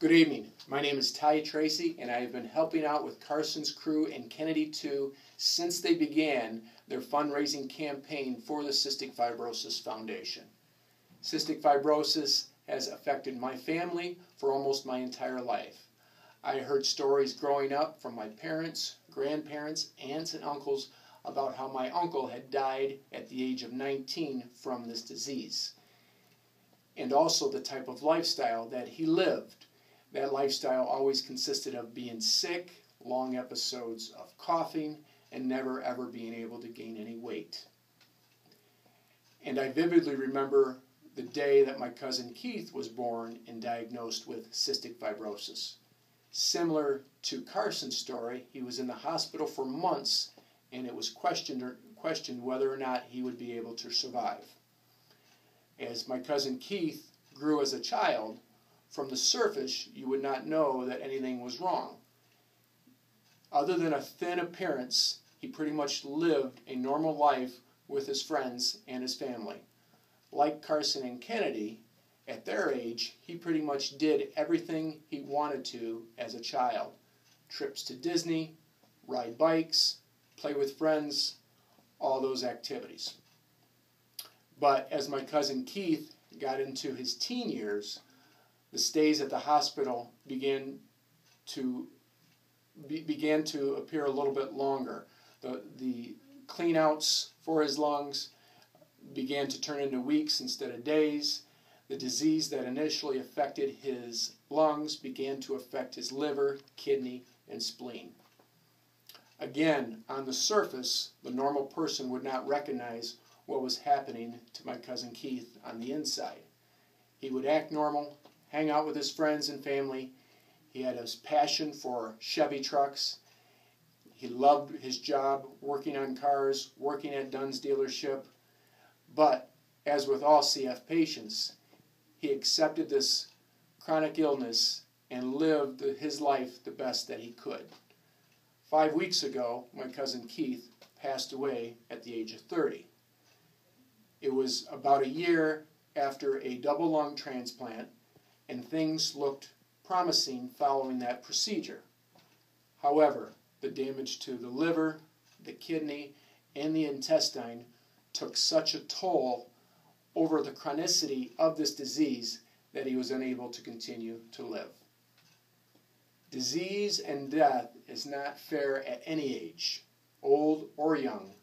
Good evening. My name is Ty Tracy, and I have been helping out with Carson's crew and Kennedy 2 since they began their fundraising campaign for the Cystic Fibrosis Foundation. Cystic fibrosis has affected my family for almost my entire life. I heard stories growing up from my parents, grandparents, aunts, and uncles about how my uncle had died at the age of 19 from this disease, and also the type of lifestyle that he lived. That lifestyle always consisted of being sick, long episodes of coughing, and never ever being able to gain any weight. And I vividly remember the day that my cousin Keith was born and diagnosed with cystic fibrosis. Similar to Carson's story, he was in the hospital for months, and it was questioned whether or not he would be able to survive. As my cousin Keith grew as a child, from the surface, you would not know that anything was wrong. Other than a thin appearance, he pretty much lived a normal life with his friends and his family. Like Carson and Kennedy, at their age, he pretty much did everything he wanted to as a child. Trips to Disney, ride bikes, play with friends, all those activities. But as my cousin Keith got into his teen years, the stays at the hospital began to appear a little bit longer. The cleanouts for his lungs began to turn into weeks instead of days. The disease that initially affected his lungs began to affect his liver, kidney, and spleen. Again, on the surface, the normal person would not recognize what was happening to my cousin Keith on the inside. He would act normal, hang out with his friends and family. He had his passion for Chevy trucks. He loved his job, working on cars, working at Dunn's dealership. But, as with all CF patients, he accepted this chronic illness and lived his life the best that he could. 5 weeks ago, my cousin Keith passed away at the age of 30. It was about a year after a double lung transplant, and things looked promising following that procedure. However, the damage to the liver, the kidney, and the intestine took such a toll over the chronicity of this disease that he was unable to continue to live. Disease and death is not fair at any age, old or young,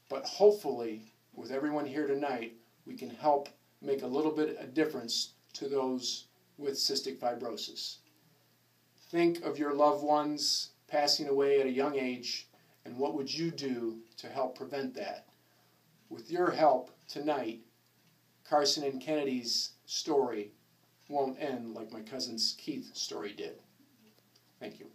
but hopefully, with everyone here tonight, we can help make a little bit of difference to those with cystic fibrosis. Think of your loved ones passing away at a young age, and what would you do to help prevent that? With your help tonight, Carson and Kennedy's story won't end like my cousin Keith's story did. Thank you.